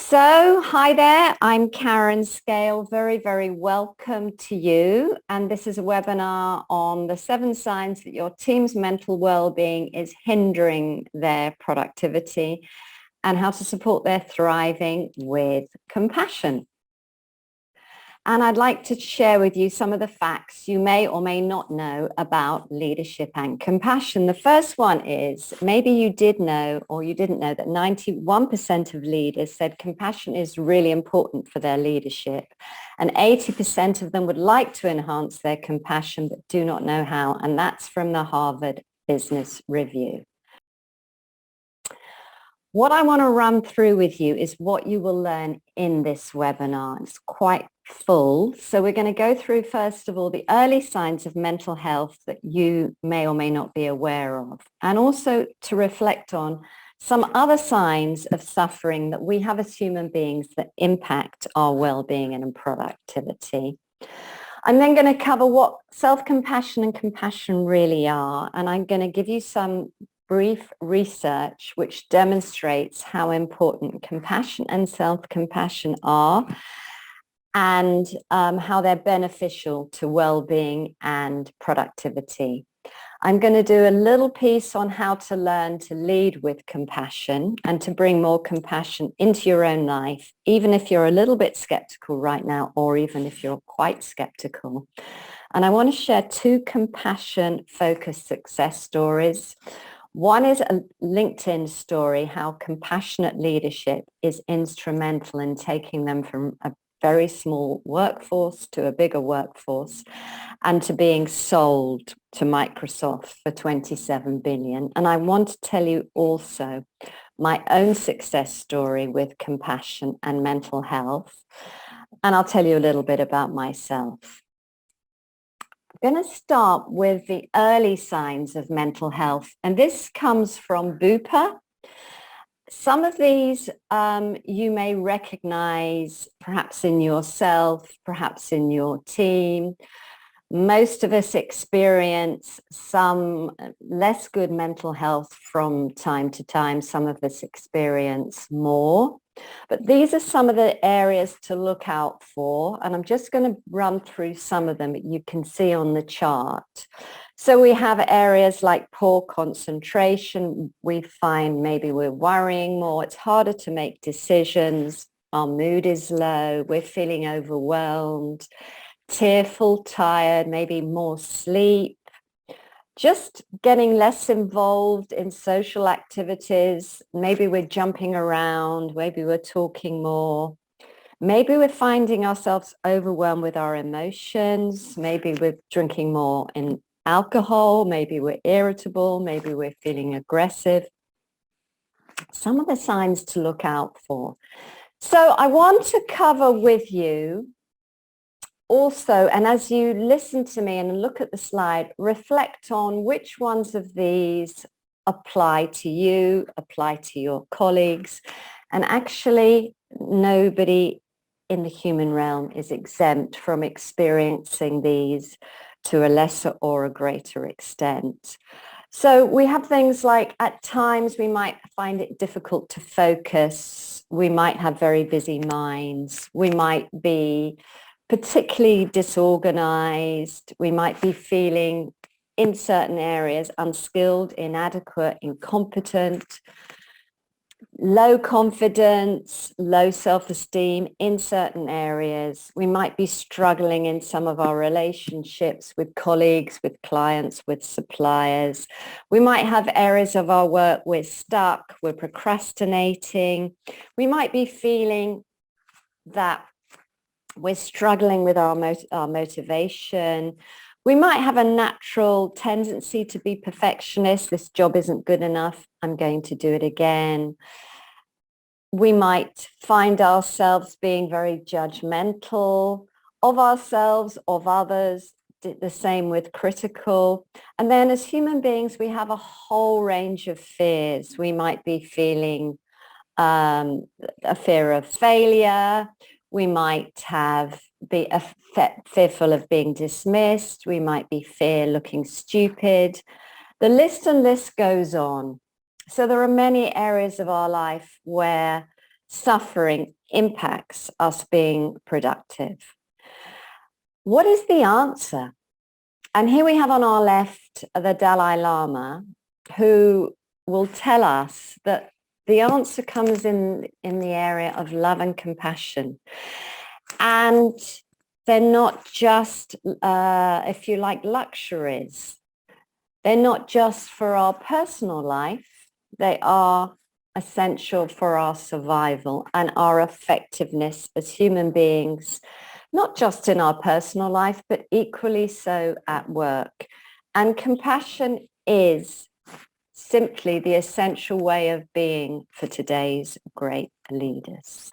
Hi there, I'm Karen Scale. Very, very welcome to you. And this is a webinar on the 7 signs that your team's mental well-being is hindering their productivity and how to support their thriving with compassion. And I'd like to share with you some of the facts you may or may not know about leadership and compassion. The first one is, maybe you did know or you didn't know that 91% of leaders said compassion is really important for their leadership. And 80% of them would like to enhance their compassion but do not know how. And that's from the Harvard Business Review. What I want to run through with you is what you will learn in this webinar. It's quite full. So we're going to go through, first of all, the early signs of mental health that you may or may not be aware of, and also to reflect on some other signs of suffering that we have as human beings that impact our well-being and productivity. I'm then going to cover what self-compassion and compassion really are, and I'm going to give you some brief research which demonstrates how important compassion and self-compassion are and how they're beneficial to well-being and productivity. I'm going to do a little piece on how to learn to lead with compassion and to bring more compassion into your own life, even if you're a little bit skeptical right now, or even if you're quite skeptical. And I want to share 2 compassion-focused success stories. One is a LinkedIn story, how compassionate leadership is instrumental in taking them from a very small workforce to a bigger workforce and to being sold to Microsoft for 27 billion. And I want to tell you also my own success story with compassion and mental health. And I'll tell you a little bit about myself. I'm going to start with the early signs of mental health, and this comes from Bupa. Some of these you may recognize perhaps in yourself, perhaps in your team. Most of us experience some less good mental health from time to time. Some of us experience more. But these are some of the areas to look out for, and I'm just going to run through some of them that you can see on the chart. So we have areas like poor concentration. We find maybe we're worrying more. It's harder to make decisions. Our mood is low. We're feeling overwhelmed, tearful, tired, maybe more sleep. Just getting less involved in social activities. Maybe we're jumping around. Maybe we're talking more. Maybe we're finding ourselves overwhelmed with our emotions. Maybe we're drinking more in alcohol. Maybe we're irritable. Maybe we're feeling aggressive. Some of the signs to look out for. So I want to cover with you also, and as you listen to me and look at the slide, reflect on which ones of these apply to you, apply to your colleagues. And actually, nobody in the human realm is exempt from experiencing these to a lesser or a greater extent. So we have things like, at times we might find it difficult to focus. We might have very busy minds. We might be particularly disorganized. We might be feeling in certain areas unskilled, inadequate, incompetent, low confidence, low self-esteem in certain areas. We might be struggling in some of our relationships with colleagues, with clients, with suppliers. We might have areas of our work we're stuck, we're procrastinating. We might be feeling that we're struggling with our motivation. We might have a natural tendency to be perfectionist. This job isn't good enough. I'm going to do it again. We might find ourselves being very judgmental of ourselves, of others, the same with critical. And then as human beings, we have a whole range of fears. We might be feeling a fear of failure. We might be fearful of being dismissed. We might be looking stupid. The list goes on. So there are many areas of our life where suffering impacts us being productive. What is the answer? And here we have on our left the Dalai Lama, who will tell us that the answer comes in the area of love and compassion. And they're not just, if you like, luxuries. They're not just for our personal life. They are essential for our survival and our effectiveness as human beings, not just in our personal life, but equally so at work. And compassion is simply the essential way of being for today's great leaders.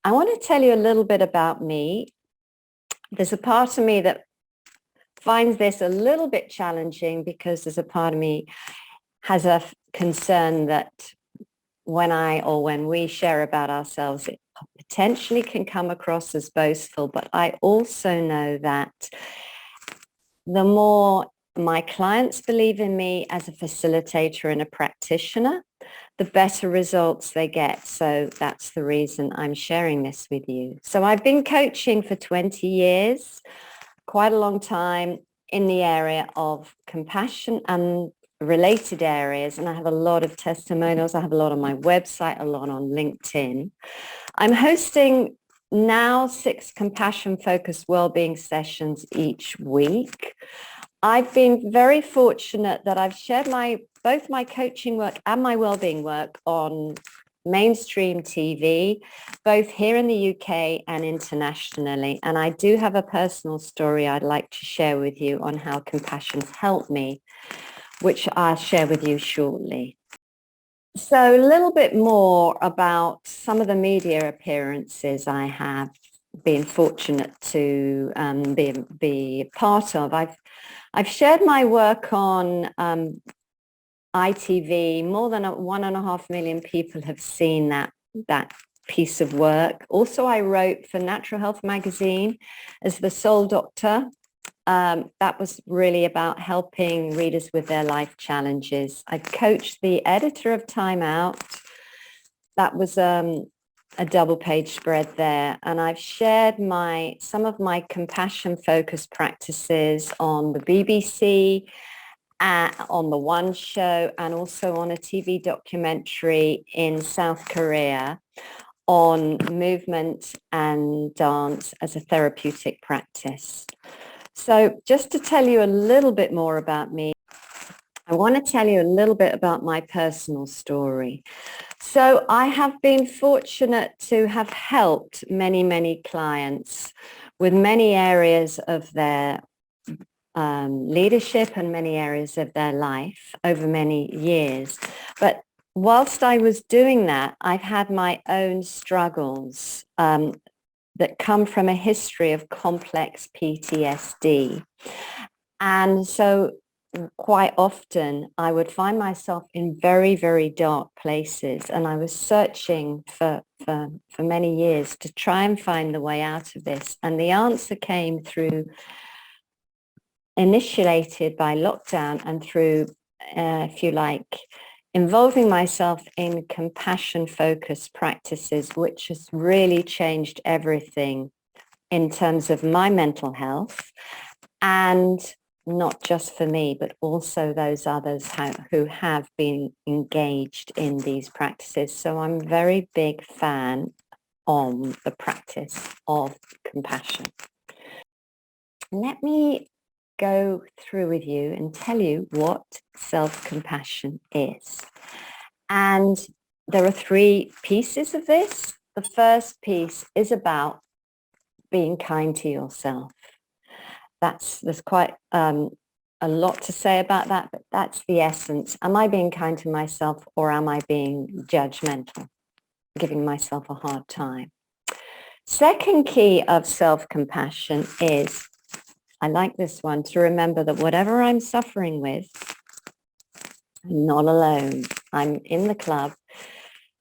I want to tell you a little bit about me. There's a part of me that finds this a little bit challenging because there's a part of me has a concern that when we share about ourselves, it potentially can come across as boastful. But I also know that the more my clients believe in me as a facilitator and a practitioner, the better results they get. So that's the reason I'm sharing this with you. So I've been coaching for 20 years, quite a long time in the area of compassion and related areas. And I have a lot of testimonials. I have a lot on my website, a lot on LinkedIn. I'm hosting now 6 compassion-focused wellbeing sessions each week. I've been very fortunate that I've shared both my coaching work and my wellbeing work on mainstream TV, both here in the UK and internationally. And I do have a personal story I'd like to share with you on how compassion's helped me, which I'll share with you shortly. So a little bit more about some of the media appearances I have been fortunate to be part of. I've shared my work on ITV. More than 1.5 million people have seen that piece of work. Also, I wrote for Natural Health magazine as the Soul Doctor. That was really about helping readers with their life challenges. I coached the editor of Time Out. That was a double page spread there. And I've shared some of my compassion focused practices on the BBC, on the One Show, and also on a TV documentary in South Korea on movement and dance as a therapeutic practice. So just to tell you a little bit more about me, I want to tell you a little bit about my personal story. So I have been fortunate to have helped many, many clients with many areas of their leadership and many areas of their life over many years. But whilst I was doing that, I've had my own struggles that come from a history of complex PTSD. And so quite often I would find myself in very, very dark places. And I was searching for many years to try and find the way out of this. And the answer came through, initiated by lockdown and through, if you like, involving myself in compassion-focused practices, which has really changed everything in terms of my mental health, and not just for me, but also those others who have been engaged in these practices. So I'm a very big fan of the practice of compassion. Let me go through with you and tell you what self-compassion is. And there are 3 pieces of this. The first piece is about being kind to yourself. There's quite a lot to say about that, but that's the essence. Am I being kind to myself, or am I being judgmental, giving myself a hard time? Second key of self-compassion is, I like this one, to remember that whatever I'm suffering with, I'm not alone. I'm in the club.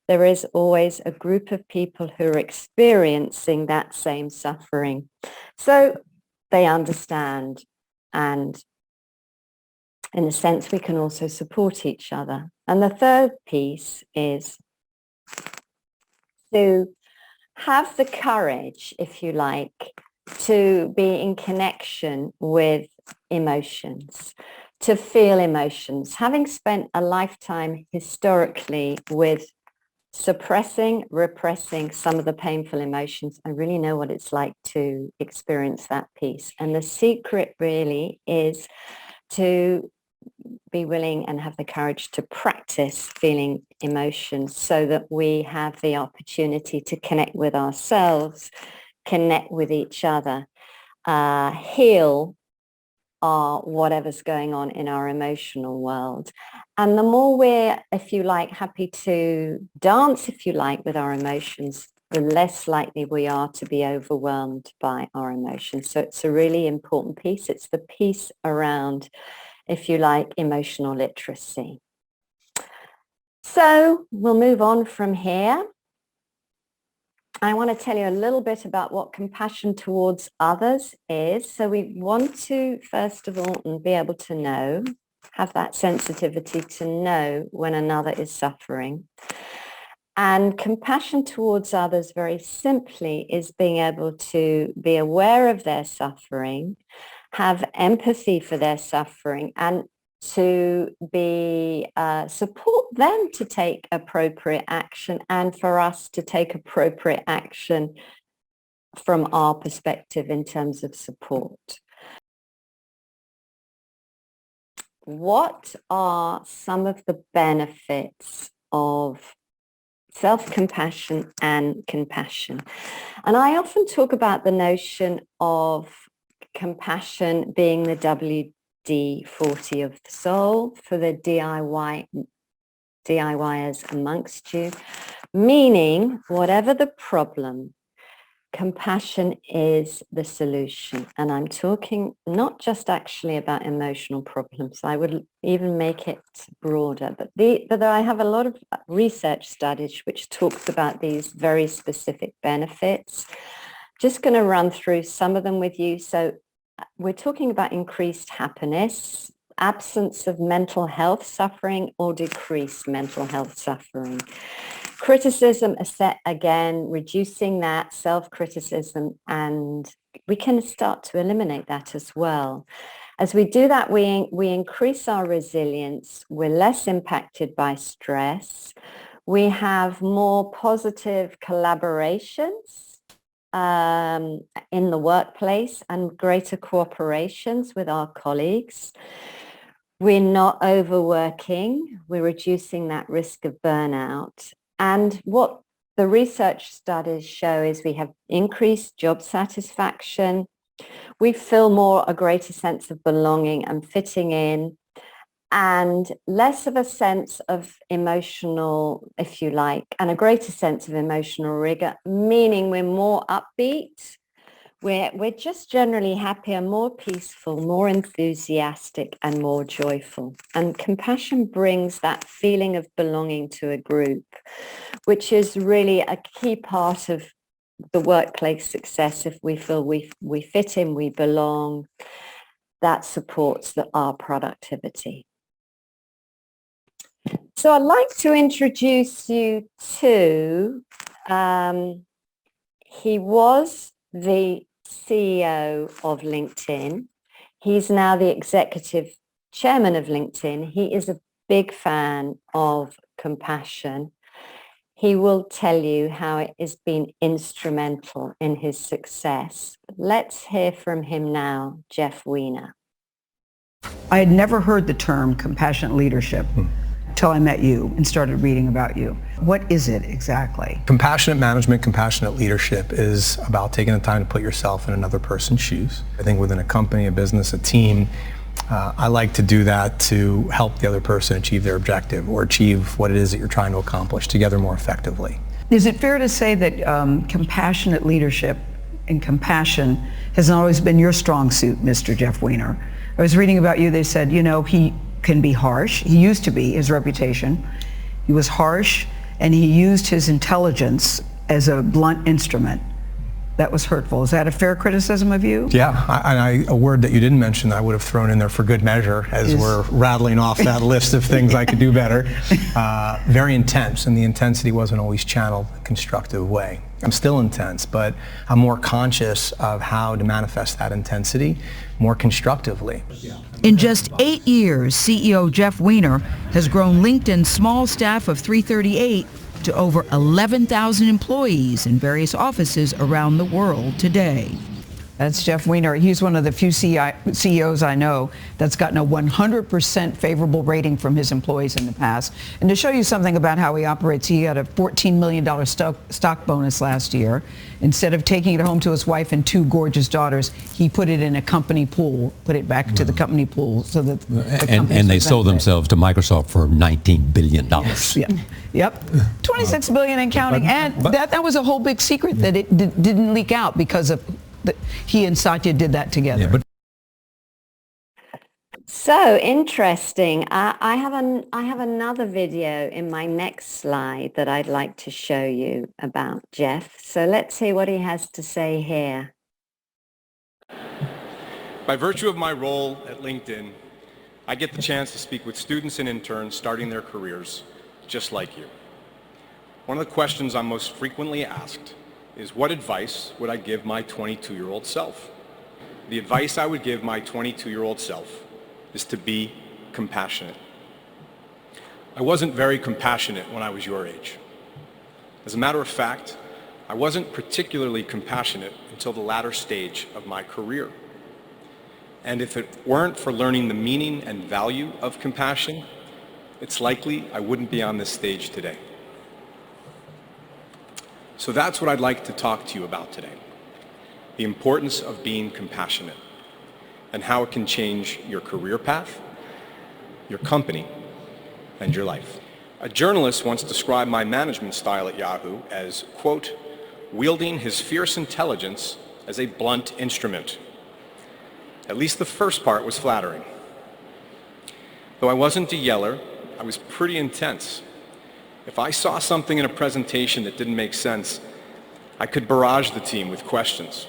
There is always a group of people who are experiencing that same suffering. So they understand, and in a sense, we can also support each other. And the third piece is to have the courage, if you like, to be in connection with emotions, to feel emotions. Having spent a lifetime historically with suppressing, repressing some of the painful emotions, I really know what it's like to experience that peace. And the secret really is to be willing and have the courage to practice feeling emotions so that we have the opportunity to connect with ourselves, connect with each other, heal whatever's going on in our emotional world. And the more we're, if you like, happy to dance, if you like, with our emotions, the less likely we are to be overwhelmed by our emotions. So it's a really important piece. It's the piece around, if you like, emotional literacy. So we'll move on from here. I want to tell you a little bit about what compassion towards others is. So we want to, first of all, be able to know, have that sensitivity to know when another is suffering. And compassion towards others, very simply, is being able to be aware of their suffering, have empathy for their suffering, and to be support them to take appropriate action, and for us to take appropriate action from our perspective in terms of support. What are some of the benefits of self-compassion and compassion? And I often talk about the notion of compassion being the WD-40 of the soul for the DIYers amongst you, meaning whatever the problem, compassion is the solution. And I'm talking not just actually about emotional problems. I would even make it broader. But I have a lot of research studies which talks about these very specific benefits. Just going to run through some of them with you. So we're talking about increased happiness, absence of mental health suffering or decreased mental health suffering. Criticism, again, reducing that self-criticism, and we can start to eliminate that as well. As we do that, we increase our resilience. We're less impacted by stress. We have more positive collaborations in the workplace and greater cooperations with our colleagues. We're not overworking. We're reducing that risk of burnout. And what the research studies show is we have increased job satisfaction. We feel a greater sense of belonging and fitting in, and less of a sense of emotional, if you like, and a greater sense of emotional rigor, meaning we're more upbeat. We're just generally happier, more peaceful, more enthusiastic, and more joyful. And compassion brings that feeling of belonging to a group, which is really a key part of the workplace success. If we feel we fit in, we belong, that supports our productivity. So I'd like to introduce you to, he was the CEO of LinkedIn. He's now the executive chairman of LinkedIn. He is a big fan of compassion. He will tell you how it has been instrumental in his success. Let's hear from him now, Jeff Weiner. I had never heard the term compassionate leadership till I met you and started reading about you. What is it exactly? Compassionate management, compassionate leadership is about taking the time to put yourself in another person's shoes. I think within a company, a business, a team, I like to do that to help the other person achieve their objective or achieve what it is that you're trying to accomplish together more effectively. Is it fair to say that compassionate leadership and compassion has always been your strong suit, Mr. Jeff Weiner? I was reading about you, they said, he can be harsh. He used to be, his reputation. He was harsh, and he used his intelligence as a blunt instrument. that was hurtful. Is that a fair criticism of you? Yeah, a word that you didn't mention that I would have thrown in there for good measure as we're rattling off that list of things I could do better. Very intense, and the intensity wasn't always channeled in a constructive way. I'm still intense, but I'm more conscious of how to manifest that intensity more constructively. In just 8 years, CEO Jeff Weiner has grown LinkedIn's small staff of 338 to over 11,000 employees in various offices around the world today. That's Jeff Weiner. He's one of the few CEOs I know that's gotten a 100% favorable rating from his employees in the past. And to show you something about how he operates, he had a $14 million stock bonus last year. Instead of taking it home to his wife and 2 gorgeous daughters, he put it in a company pool, put it back to the company pool so that and they sold themselves to Microsoft for $19 billion. Yep. 26 billion and counting. And that was a whole big secret that it didn't leak out because of he and Satya did that together. So interesting. I have another video in my next slide that I'd like to show you about Jeff. So let's hear what he has to say here. By virtue of my role at LinkedIn, I get the chance to speak with students and interns starting their careers just like you. One of the questions I'm most frequently asked is, what advice would I give my 22-year-old self? The advice I would give my 22-year-old self is to be compassionate. I wasn't very compassionate when I was your age. As a matter of fact, I wasn't particularly compassionate until the latter stage of my career. And if it weren't for learning the meaning and value of compassion, it's likely I wouldn't be on this stage today. So that's what I'd like to talk to you about today. The importance of being compassionate and how it can change your career path, your company, and your life. A journalist once described my management style at Yahoo as, quote, wielding his fierce intelligence as a blunt instrument. At least the first part was flattering. Though I wasn't a yeller, I was pretty intense. If I saw something in a presentation that didn't make sense, I could barrage the team with questions.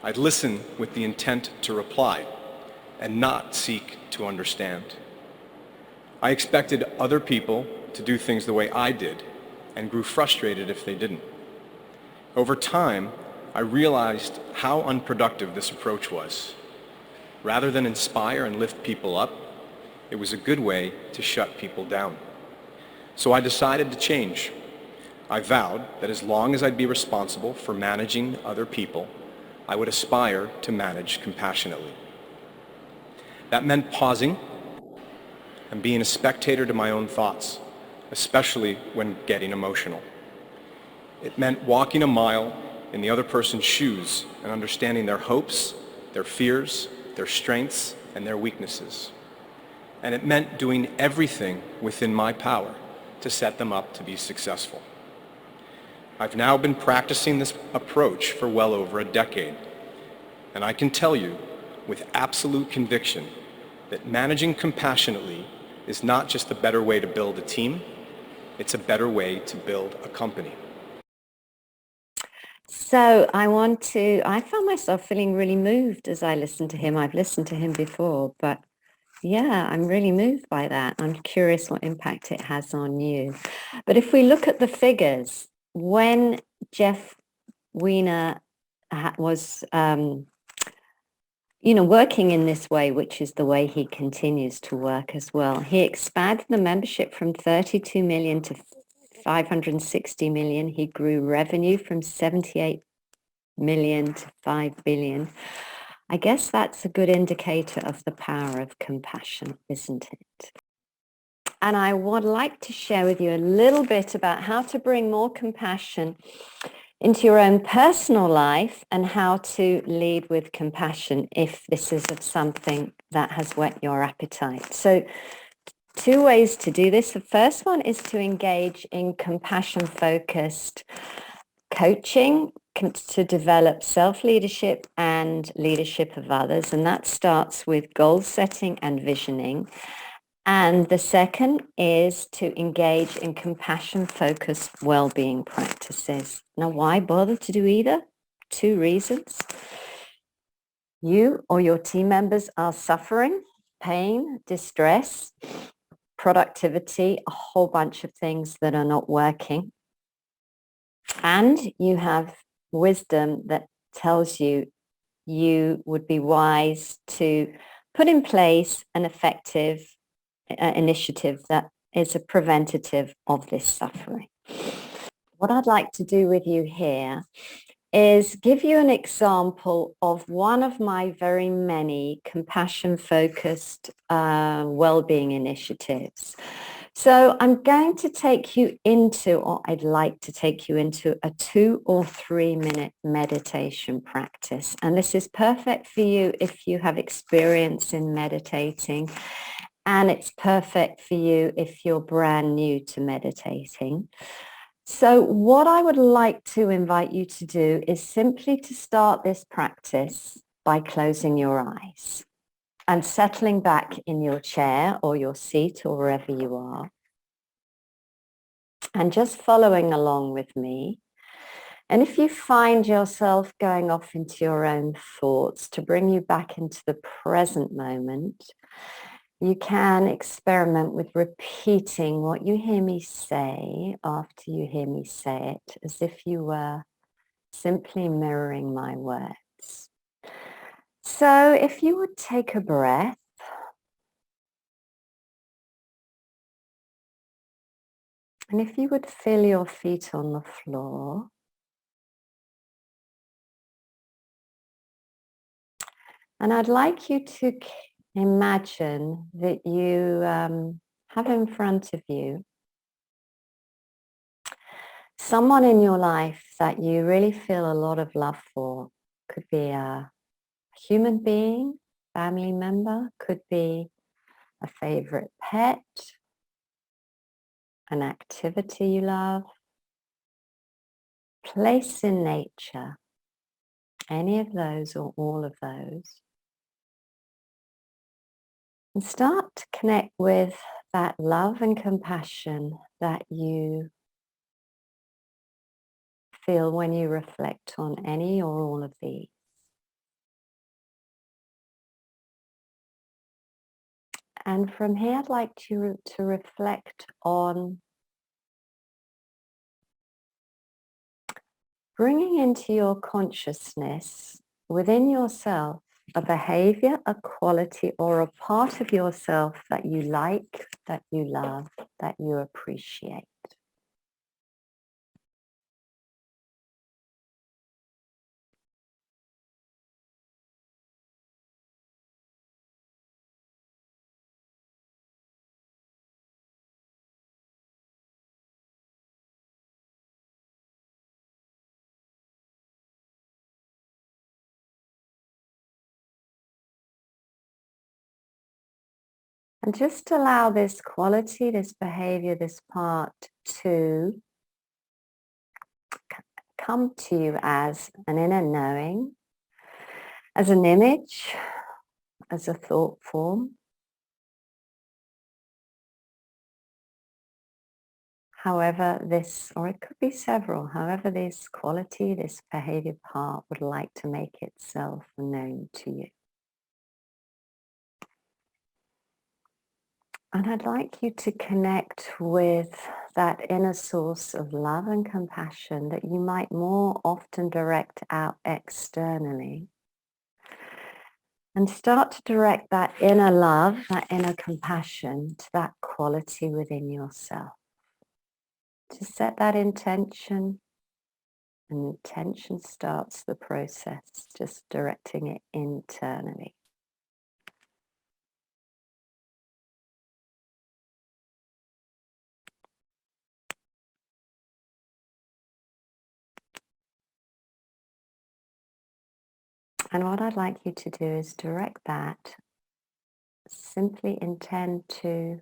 I'd listen with the intent to reply and not seek to understand. I expected other people to do things the way I did and grew frustrated if they didn't. Over time, I realized how unproductive this approach was. Rather than inspire and lift people up, it was a good way to shut people down. So I decided to change. I vowed that as long as I'd be responsible for managing other people, I would aspire to manage compassionately. That meant pausing and being a spectator to my own thoughts, especially when getting emotional. It meant walking a mile in the other person's shoes and understanding their hopes, their fears, their strengths, and their weaknesses. And it meant doing everything within my power to set them up to be successful. I've now been practicing this approach for well over a decade, and I can tell you with absolute conviction that managing compassionately is not just a better way to build a team, it's a better way to build a company. So I found myself feeling really moved as I listened to him. I've listened to him before, but yeah, I'm really moved by that. I'm curious what impact it has on you. But if we look at the figures, when Jeff Weiner was, working in this way, which is the way he continues to work as well, he expanded the membership from 32 million to 560 million. He grew revenue from 78 million to 5 billion. I guess that's a good indicator of the power of compassion, isn't it? And I would like to share with you a little bit about how to bring more compassion into your own personal life and how to lead with compassion if this is something that has whet your appetite. So 2 ways to do this. The first one is to engage in compassion-focused coaching to develop self-leadership and leadership of others. And that starts with goal setting and visioning. And the second is to engage in compassion-focused well-being practices. Now, why bother to do either? two reasons. You or your team members are suffering, pain, distress, productivity, a whole bunch of things that are not working. And you have wisdom that tells you you would be wise to put in place an effective initiative that is a preventative of this suffering. What I'd like to do with you here is give you an example of one of my very many compassion-focused well-being initiatives. So I'm going to take you into, or I'd like to take you into, a 2 or 3 minute meditation practice. And this is perfect for you if you have experience in meditating. And it's perfect for you if you're brand new to meditating. So what I would like to invite you to do is simply to start this practice by closing your eyes and settling back in your chair or your seat or wherever you are, and just following along with me. And if you find yourself going off into your own thoughts, to bring you back into the present moment, you can experiment with repeating what you hear me say after you hear me say it, as if you were simply mirroring my words. So if you would take a breath, and if you would feel your feet on the floor, and I'd like you to imagine that you have in front of you someone in your life that you really feel a lot of love for. Could be a human being, family member, could be a favorite pet, an activity you love, place in nature, any of those or all of those. And start to connect with that love and compassion that you feel when you reflect on any or all of these. And from here, I'd like you to reflect on bringing into your consciousness within yourself a behavior, a quality, or a part of yourself that you like, that you love, that you appreciate. And just allow this quality, this behavior, this part to come to you as an inner knowing, as an image, as a thought form. However this, or it could be several, however this quality, this behavior part would like to make itself known to you. And I'd like you to connect with that inner source of love and compassion that you might more often direct out externally. And start to direct that inner love, that inner compassion to that quality within yourself. To set that intention, and intention starts the process, just directing it internally. And what I'd like you to do is direct that, simply intend to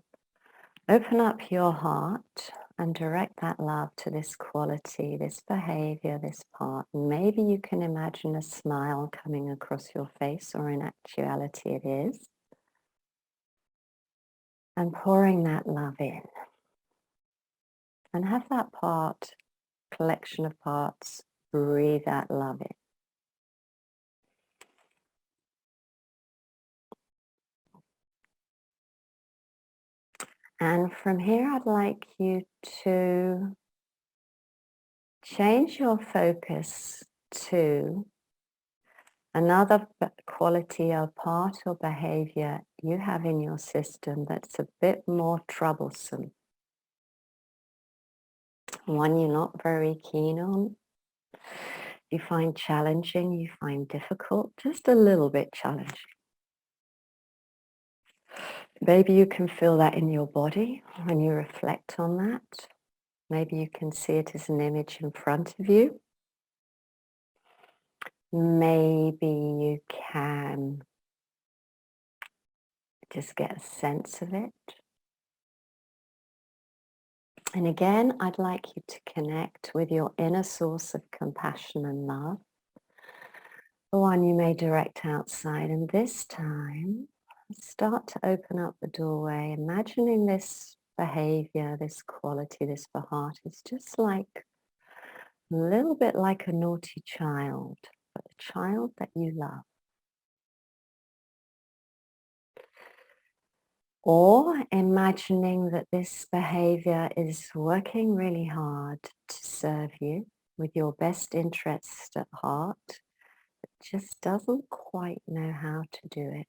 open up your heart and direct that love to this quality, this behavior, this part. And maybe you can imagine a smile coming across your face, or in actuality it is. And pouring that love in. And have that part, collection of parts, breathe that love in. And from here, I'd like you to change your focus to another quality or part or behavior you have in your system that's a bit more troublesome. One you're not very keen on, you find challenging, you find difficult, just a little bit challenging. Maybe you can feel that in your body when you reflect on that. Maybe you can see it as an image in front of you. Maybe you can just get a sense of it. And again, I'd like you to connect with your inner source of compassion and love, the one you may direct outside. And this time, start to open up the doorway, imagining this behavior, this quality, this heart is just like a little bit like a naughty child, but a child that you love. Or imagining that this behavior is working really hard to serve you with your best interests at heart, but just doesn't quite know how to do it.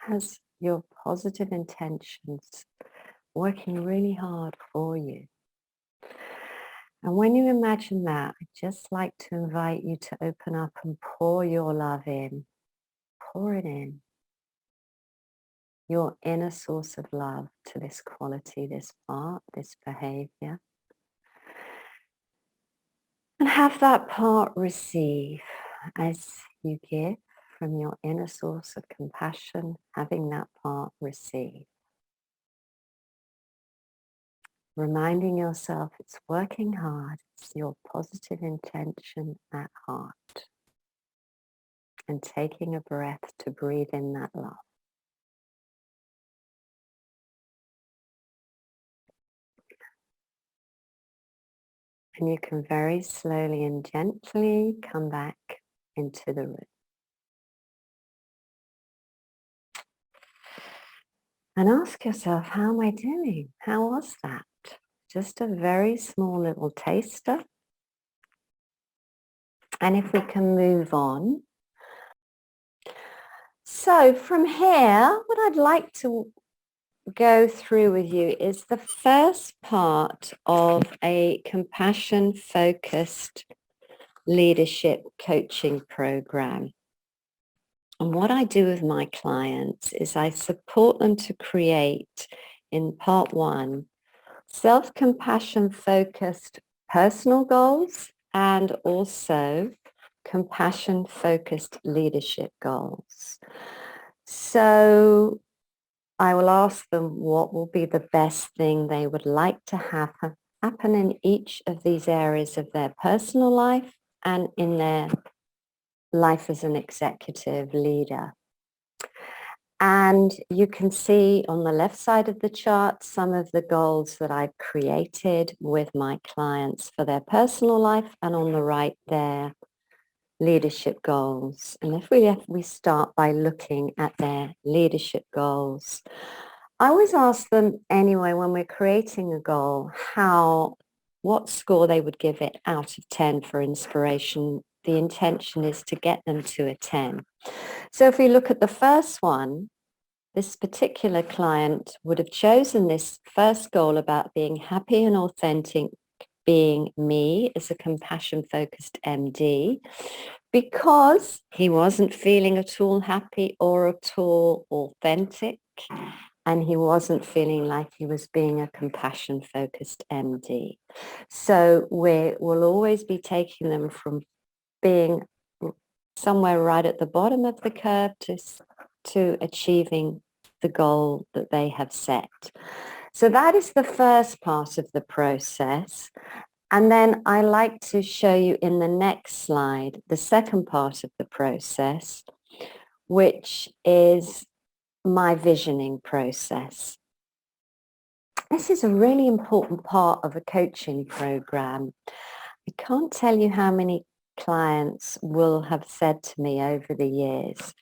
Has your positive intentions working really hard for you. And when you imagine that, I'd just like to invite you to open up and pour your love in. Pour it in. Your inner source of love to this quality, this part, this behavior. And have that part receive as you give from your inner source of compassion, having that part receive. Reminding yourself it's working hard, it's your positive intention at heart. And taking a breath to breathe in that love. And you can very slowly and gently come back into the room. And ask yourself, how am I doing? How was that? Just a very small little taster. And if we can move on. So from here, what I'd like to go through with you is the first part of a compassion-focused leadership coaching program. And what I do with my clients is I support them to create, in part one, self-compassion focused personal goals and also compassion focused leadership goals. So I will ask them what will be the best thing they would like to have happen in each of these areas of their personal life and in their life as an executive leader. And you can see on the left side of the chart some of the goals that I've created with my clients for their personal life, and on the right their leadership goals. And if we start by looking at their leadership goals, I always ask them anyway when we're creating a goal what score they would give it out of 10 for inspiration. The intention is to get them to a 10. So if we look at the first one, this particular client would have chosen this first goal about being happy and authentic, being me as a compassion-focused MD, because he wasn't feeling at all happy or at all authentic, and he wasn't feeling like he was being a compassion-focused MD. So we'll always be taking them from being somewhere right at the bottom of the curve to achieving the goal that they have set. So that is the first part of the process. And then I like to show you in the next slide, the second part of the process, which is my visioning process. This is a really important part of a coaching program. I can't tell you how many clients will have said to me over the years,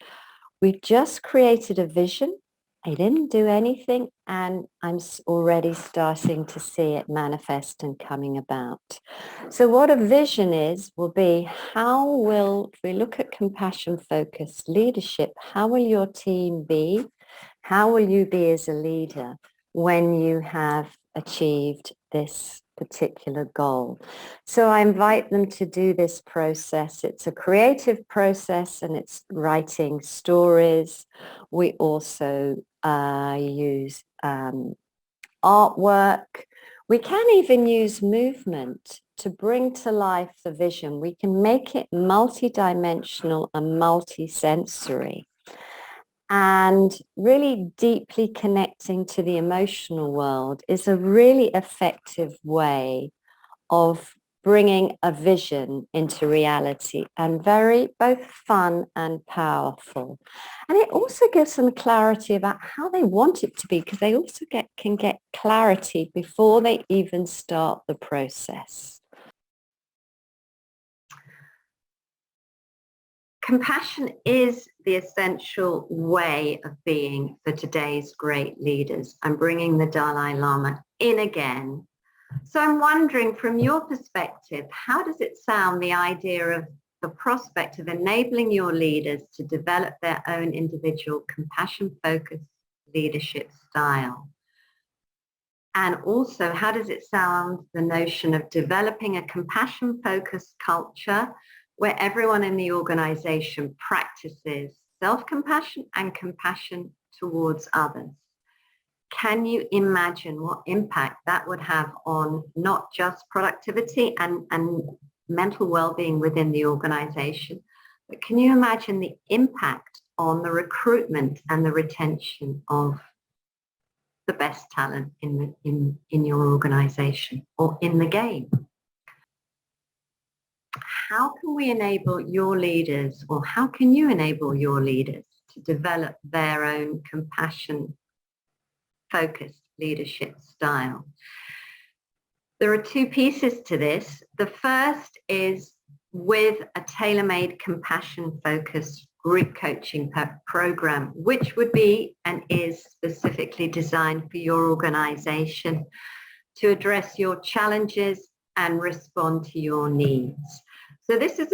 we've just created a vision I didn't do anything, and I'm already starting to see it manifest and coming about. So what a vision is will be, how will, if we look at compassion-focused leadership, how will your team be? How will you be as a leader when you have achieved this particular goal? So I invite them to do this process. It's a creative process, and it's writing stories. We also use artwork. We can even use movement to bring to life the vision. We can make it multidimensional and multisensory, and really deeply connecting to the emotional world is a really effective way of bringing a vision into reality, and very both fun and powerful. And it also gives them clarity about how they want it to be, because they also can get clarity before they even start the process. Compassion is the essential way of being for today's great leaders. I'm bringing the Dalai Lama in again. So I'm wondering, from your perspective, how does it sound, the idea of the prospect of enabling your leaders to develop their own individual compassion-focused leadership style? And also, how does it sound, the notion of developing a compassion-focused culture where everyone in the organization practices self-compassion and compassion towards others? Can you imagine what impact that would have on not just productivity and mental well-being within the organization, but can you imagine the impact on the recruitment and the retention of the best talent in your organization or in the game? How can we enable your leaders, or how can you enable your leaders to develop their own compassion-focused leadership style? There are two pieces to this. The first is with a tailor-made compassion-focused group coaching program, which would be and is specifically designed for your organization to address your challenges and respond to your needs. So this is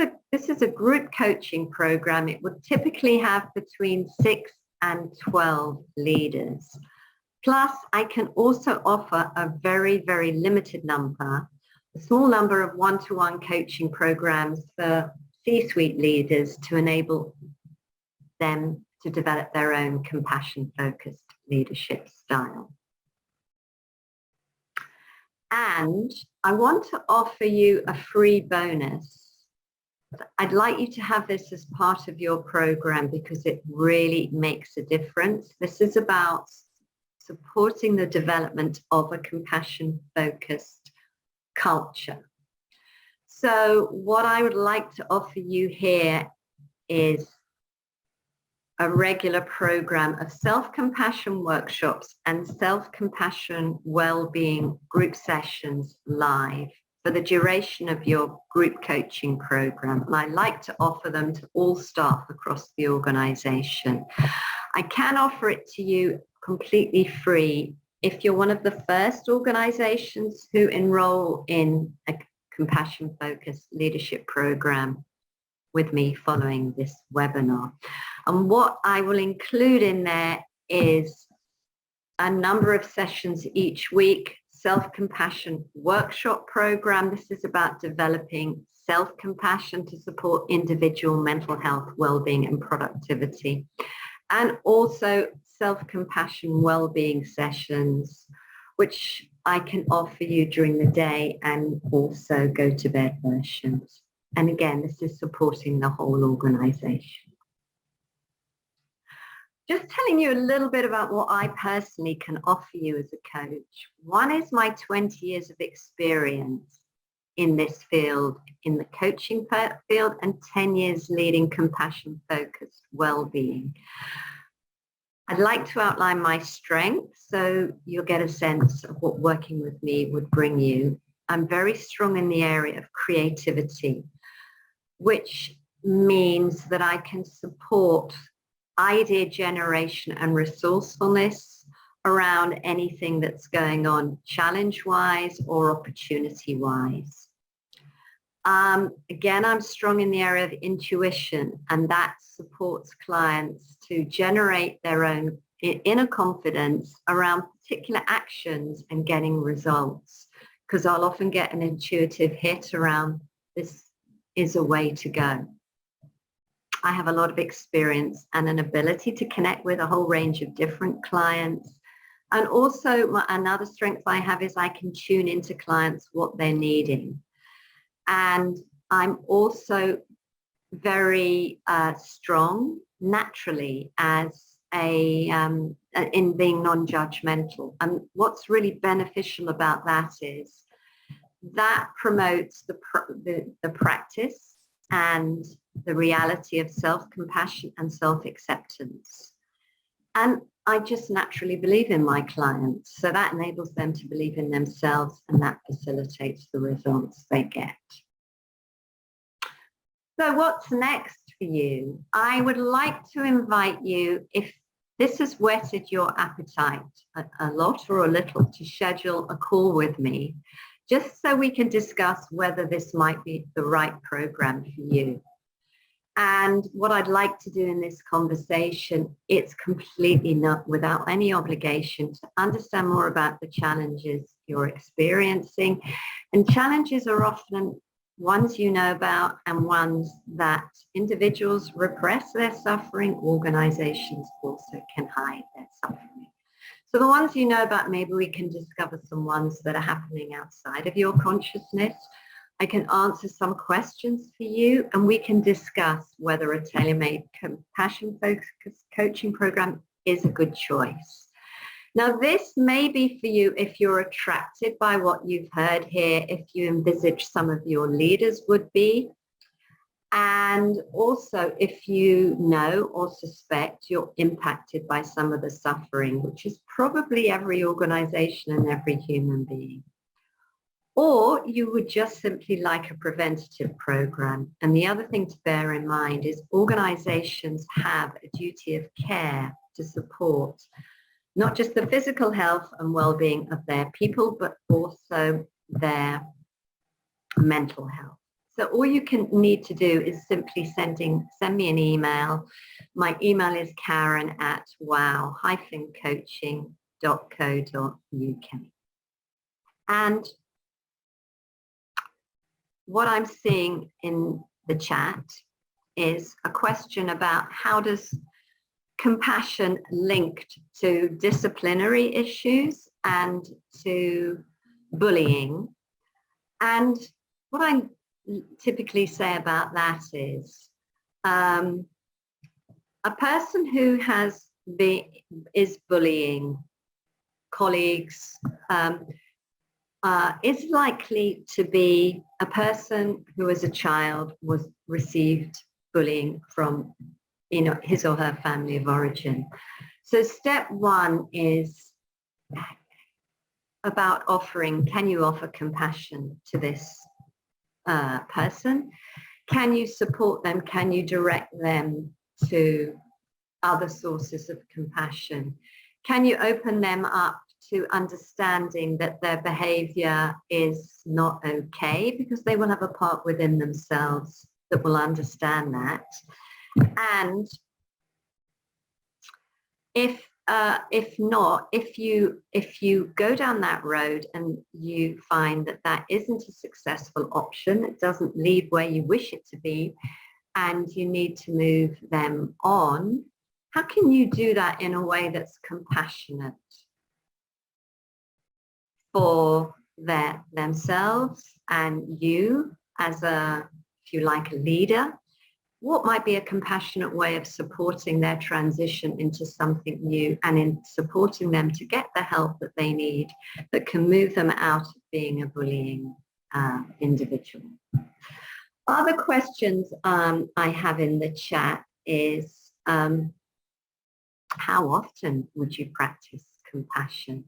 a group coaching program. It would typically have between 6 and 12 leaders. Plus, I can also offer a very, very limited number, a small number of one-to-one coaching programs for C-suite leaders to enable them to develop their own compassion-focused leadership style. And I want to offer you a free bonus. I'd like you to have this as part of your program because it really makes a difference. This is about supporting the development of a compassion-focused culture. So what I would like to offer you here is a regular program of self-compassion workshops and self-compassion well-being group sessions live for the duration of your group coaching program. And I like to offer them to all staff across the organization. I can offer it to you completely free if you're one of the first organizations who enroll in a compassion-focused leadership program with me following this webinar. And what I will include in there is a number of sessions each week, self-compassion workshop program. This is about developing self-compassion to support individual mental health, well-being and productivity. And also self-compassion well-being sessions, which I can offer you during the day, and also go to bed versions. And again, this is supporting the whole organization. Just telling you a little bit about what I personally can offer you as a coach. One is my 20 years of experience in this field, in the coaching field, and 10 years leading compassion-focused well-being. I'd like to outline my strengths so you'll get a sense of what working with me would bring you. I'm very strong in the area of creativity, which means that I can support idea generation and resourcefulness around anything that's going on challenge-wise or opportunity-wise. Again, I'm strong in the area of intuition, and that supports clients to generate their own inner confidence around particular actions and getting results, because I'll often get an intuitive hit around this is a way to go. I have a lot of experience and an ability to connect with a whole range of different clients. And also another strength I have is I can tune into clients what they're needing. And I'm also very strong naturally as in being non-judgmental. And what's really beneficial about that is that promotes the practice and the reality of self-compassion and self-acceptance. And I just naturally believe in my clients. So that enables them to believe in themselves, and that facilitates the results they get. So what's next for you? I would like to invite you, if this has whetted your appetite a lot or a little, to schedule a call with me, just so we can discuss whether this might be the right program for you. And what I'd like to do in this conversation, it's completely not without any obligation, to understand more about the challenges you're experiencing. And challenges are often ones you know about and ones that individuals repress their suffering, organizations also can hide their suffering. So the ones you know about, maybe we can discover some ones that are happening outside of your consciousness. I can answer some questions for you, and we can discuss whether a tailor-made compassion-focused coaching program is a good choice. Now, this may be for you if you're attracted by what you've heard here, if you envisage some of your leaders would be, and also if you know or suspect you're impacted by some of the suffering, which is probably every organization and every human being. Or you would just simply like a preventative program. And the other thing to bear in mind is organizations have a duty of care to support not just the physical health and well-being of their people, but also their mental health. So all you need to do is simply send me an email. My email is karen@wow-coaching.co.uk. And what I'm seeing in the chat is a question about how does compassion linked to disciplinary issues and to bullying. And what I typically say about that is a person who is bullying colleagues is likely to be a person who as a child received bullying from his or her family of origin. So step one is about can you offer compassion to this person? Can you support them? Can you direct them to other sources of compassion? Can you open them up to understanding that their behavior is not okay, because they will have a part within themselves that will understand that. And if not, if you go down that road and you find that isn't a successful option, it doesn't lead where you wish it to be, and you need to move them on, how can you do that in a way that's compassionate for themselves and you as if you like, a leader? What might be a compassionate way of supporting their transition into something new and in supporting them to get the help that they need that can move them out of being a bullying individual? Other questions I have in the chat is, how often would you practice compassion?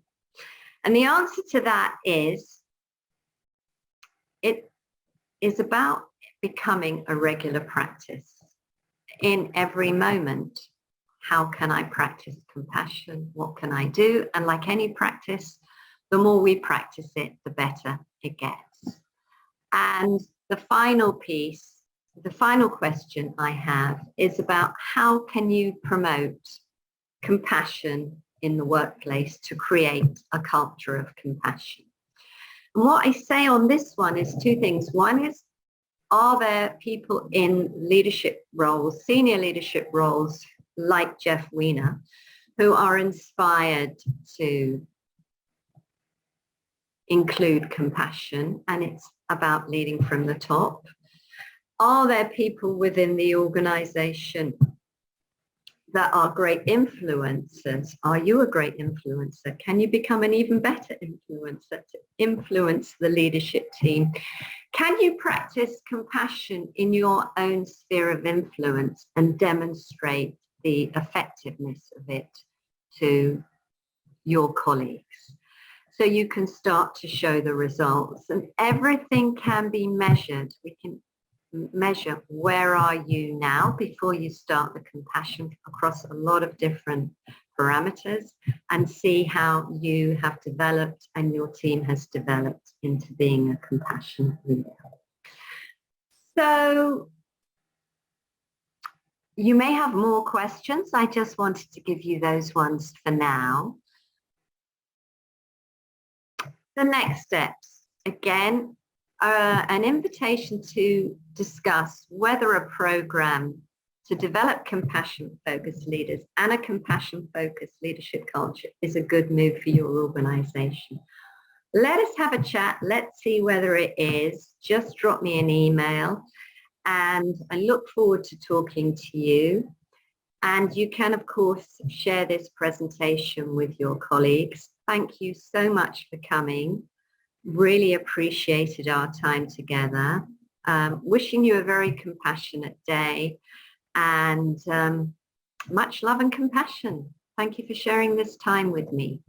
And the answer to that is, it is about becoming a regular practice in every moment. how can I practice compassion? What can I do? And like any practice, the more we practice it, the better it gets. And the final piece, the final question I have is about how can you promote compassion in the workplace to create a culture of compassion? And what I say on this one is two things. One is, are there people in leadership roles, senior leadership roles, like Jeff Weiner, who are inspired to include compassion, and it's about leading from the top? Are there people within the organization that are great influencers? Are you a great influencer? Can you become an even better influencer to influence the leadership team? Can you practice compassion in your own sphere of influence and demonstrate the effectiveness of it to your colleagues? So you can start to show the results, and everything can be measured. We can measure where are you now before you start the compassion across a lot of different parameters, and see how you have developed and your team has developed into being a compassionate leader. So you may have more questions. I just wanted to give you those ones for now. The next steps, again, an invitation to discuss whether a program to develop compassion-focused leaders and a compassion-focused leadership culture is a good move for your organization. Let us have a chat. Let's see whether it is. Just drop me an email, and I look forward to talking to you. And you can, of course, share this presentation with your colleagues. Thank you so much for coming. Really appreciated our time together. Wishing you a very compassionate day, and much love and compassion. Thank you for sharing this time with me.